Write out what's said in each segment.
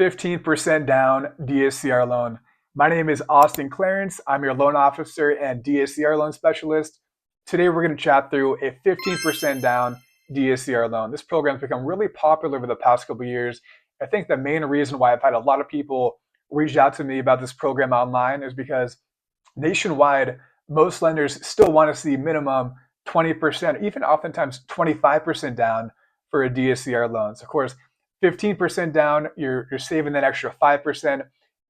15% down DSCR loan. My name is Austin Clarence. I'm your loan officer and DSCR loan specialist. Today we're going to chat through a 15% down DSCR loan. This program has become really popular over the past couple of years. I think the main reason why I've had a lot of people reach out to me about this program online is because nationwide, most lenders still want to see minimum 20%, even oftentimes 25% down for a DSCR loan. So of course, 15% down, you're saving that extra 5%,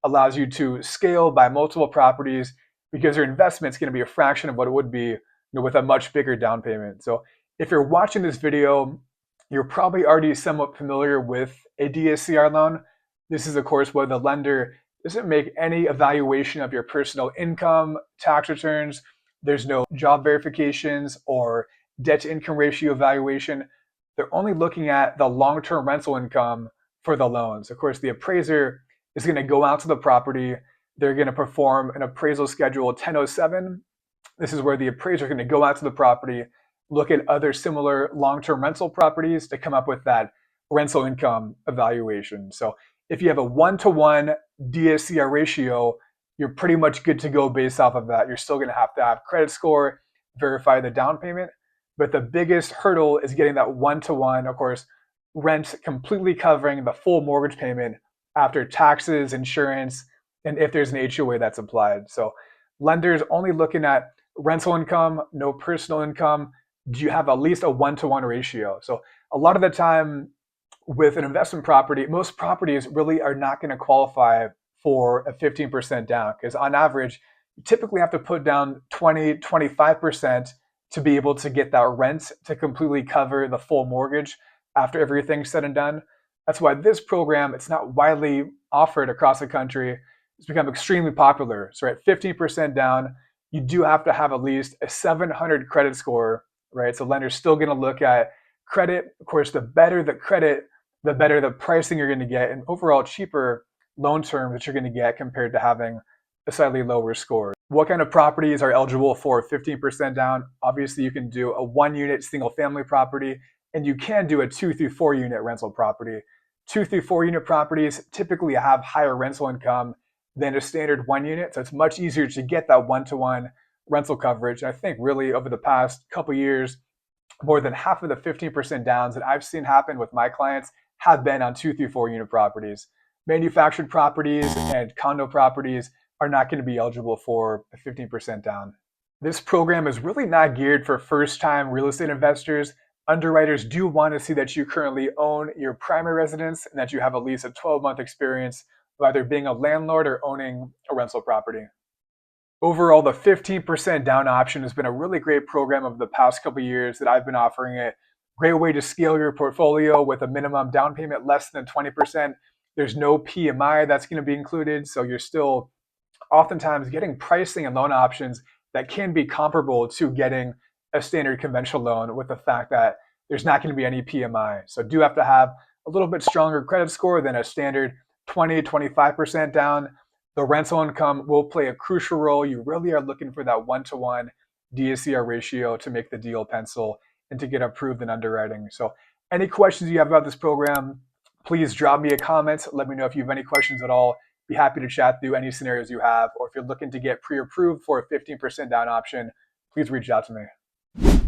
allows you to scale by multiple properties because your investment is going to be a fraction of what it would be with a much bigger down payment. So if you're watching this video, you're probably already somewhat familiar with a DSCR loan. This is, of course, where the lender doesn't make any evaluation of your personal income, tax returns. There's no job verifications or debt to income ratio evaluation. They're only looking at the long-term rental income for the loans. Of course, the appraiser is going to go out to the property. They're going to perform an appraisal schedule 1007. This is where the appraiser is going to go out to the property, look at other similar long-term rental properties to come up with that rental income evaluation. So if you have a 1-to-1 DSCR ratio, you're pretty much good to go based off of that. You're still going to have credit score, verify the down payment. But the biggest hurdle is getting that 1-to-1, of course, rent completely covering the full mortgage payment after taxes, insurance, and if there's an HOA that's applied. So lenders only looking at rental income, no personal income. Do you have at least a 1-to-1 ratio? So a lot of the time with an investment property, most properties really are not going to qualify for a 15% down because on average, you typically have to put down 20, 25% to be able to get that rent to completely cover the full mortgage after everything's said and done. That's why this program, it's not widely offered across the country. It's become extremely popular. So at 15% down, you do have to have at least a 700 credit score, right? So lender's still going to look at credit. Of course, the better the credit, the better the pricing you're going to get and overall cheaper loan terms that you're going to get compared to having a slightly lower score. What kind of properties are eligible for 15% down? Obviously, you can do a 1-unit single family property, and you can do a 2 through 4 unit rental property. 2 through 4 unit properties typically have higher rental income than a standard 1 unit, so it's much easier to get that 1-to-1 rental coverage. And I think really over the past couple years, more than half of the 15% downs that I've seen happen with my clients have been on 2 through 4 unit properties. Manufactured properties and condo properties are not going to be eligible for a 15% down. This program is really not geared for first-time real estate investors. Underwriters do want to see that you currently own your primary residence and that you have at least a 12-month experience of either being a landlord or owning a rental property. Overall, the 15% down option has been a really great program over the past couple of years that I've been offering it. Great way to scale your portfolio with a minimum down payment less than 20%. There's no PMI that's going to be included, so you're still oftentimes getting pricing and loan options that can be comparable to getting a standard conventional loan with the fact that there's not going to be any PMI. So do have to have a little bit stronger credit score than a standard 20, 25% down. The rental income will play a crucial role. You really are looking for that 1-to-1 DSCR ratio to make the deal pencil and to get approved in underwriting. So any questions you have about this program, please drop me a comment. Let me know if you have any questions at all. Be happy to chat through any scenarios you have, or if you're looking to get pre-approved for a 15% down option, please reach out to me.